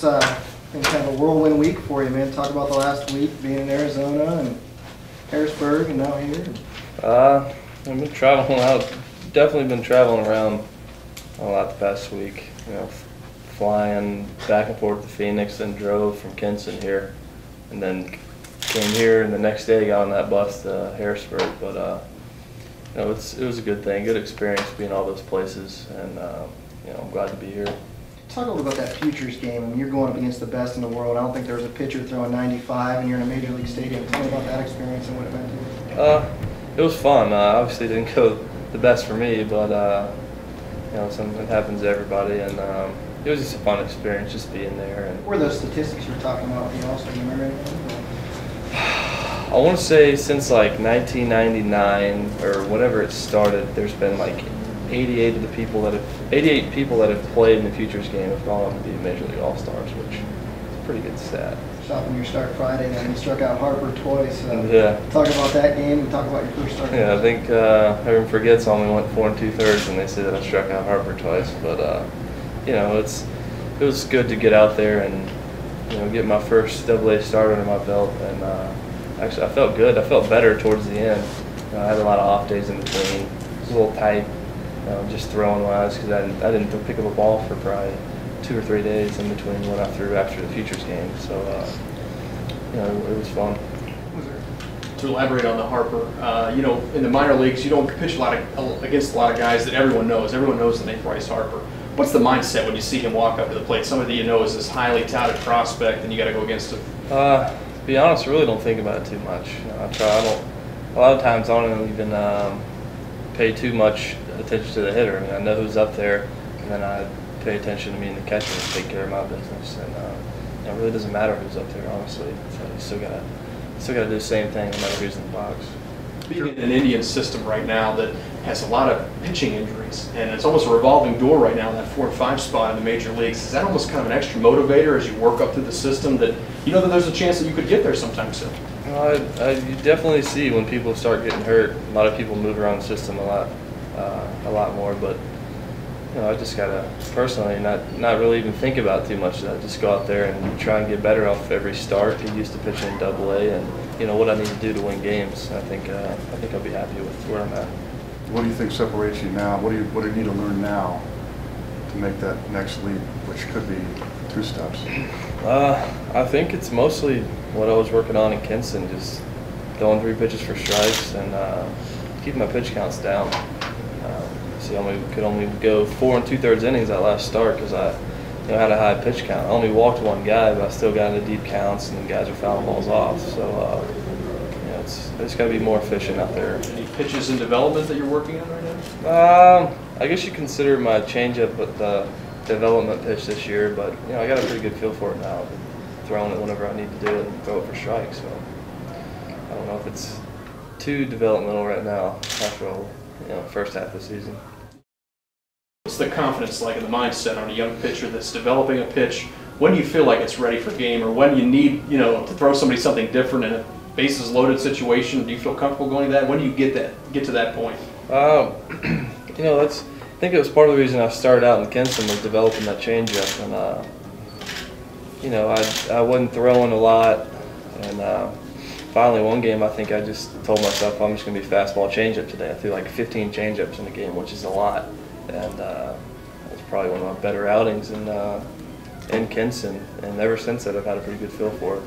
It's been kind of a whirlwind week for you, man. Talk about the last week being in Arizona and Harrisburg and now here. I've been traveling out. Definitely been traveling around a lot the past week. You know, flying back and forth to Phoenix, then drove from Kinston here, and then came here. And the next day got on that bus to Harrisburg. But you know, it was a good thing, good experience being all those places, and you know, I'm glad to be here. Talk a little about that Futures game. I mean, you're going up against the best in the world. I don't think there was a pitcher throwing 95, and you're in a major league stadium. Tell me about that experience and what it meant to you. It was fun. Obviously, it didn't go the best for me, but you know, something happens to everybody, and it was just a fun experience, just being there. And what were those statistics you were talking about? You also, do you remember anything? I want to say since like 1999 or whenever it started, there's been like 88 people that have played in the Futures game have gone on to be Major League All-Stars, which is a pretty good stat. Shot when you start Friday, and you struck out Harper twice. Yeah. Talk about that game and talk about your first start. Yeah, I think everyone forgets I only went 4 2/3 when they say that I struck out Harper twice. But you know, it was good to get out there and, you know, get my first AA start under my belt. And actually, I felt good. I felt better towards the end. You know, I had a lot of off days in between. It was a little tight, just throwing wise, because I didn't pick up a ball for probably 2 or 3 days in between when I threw after the Futures game. So you know, it was fun. To elaborate on the Harper, you know, in the minor leagues, you don't pitch against a lot of guys that everyone knows. Everyone knows the name Bryce Harper. What's the mindset when you see him walk up to the plate? Somebody that you know is this highly touted prospect, and you got to go against him. To be honest, I really don't think about it too much. You know, a lot of times I don't even pay too much attention to the hitter. I mean, I know who's up there, and then I pay attention to me and the catcher and take care of my business. And you know, it really doesn't matter who's up there, honestly. So you still gotta do the same thing no matter who's in the box. Being in an Indian system right now that has a lot of pitching injuries, and it's almost a revolving door right now in that 4 and 5 spot in the major leagues. Is that almost kind of an extra motivator as you work up through the system, that you know that there's a chance that you could get there sometime soon? You definitely see when people start getting hurt, a lot of people move around the system a lot more. But you know, I just gotta personally not really even think about too much of that. Just go out there and try and get better off every start. Get used to pitching in AA, and you know what I need to do to win games. I think I'll be happy with where I'm at. What do you think separates you now? What do you need to learn now to make that next leap, which could be 2 steps? I think it's mostly what I was working on in Kinston, just throwing 3 pitches for strikes and keeping my pitch counts down. See, I could only go 4 2/3 innings that last start because I had a high pitch count. I only walked 1 guy, but I still got into deep counts, and the guys are fouling balls off. So you know, it's got to be more efficient out there. Any pitches in development that you're working on right now? I guess you consider my changeup with the development pitch this year, but you know, I got a pretty good feel for it now. Throwing it whenever I need to do it and throw it for strikes. So I don't know if it's too developmental right now after first half of the season. What's the confidence like in the mindset on a young pitcher that's developing a pitch? When do you feel like it's ready for game, or when you need, you know, to throw somebody something different in a bases loaded situation? Do you feel comfortable going to that? When do you get to that point? You know, I think it was part of the reason I started out in Kinston was developing that changeup, and you know, I wasn't throwing a lot, and finally one game I think I just told myself I'm just going to be fastball changeup today. I threw like 15 changeups in the game, which is a lot. And it was probably one of my better outings in Kinston, and ever since that I've had a pretty good feel for it.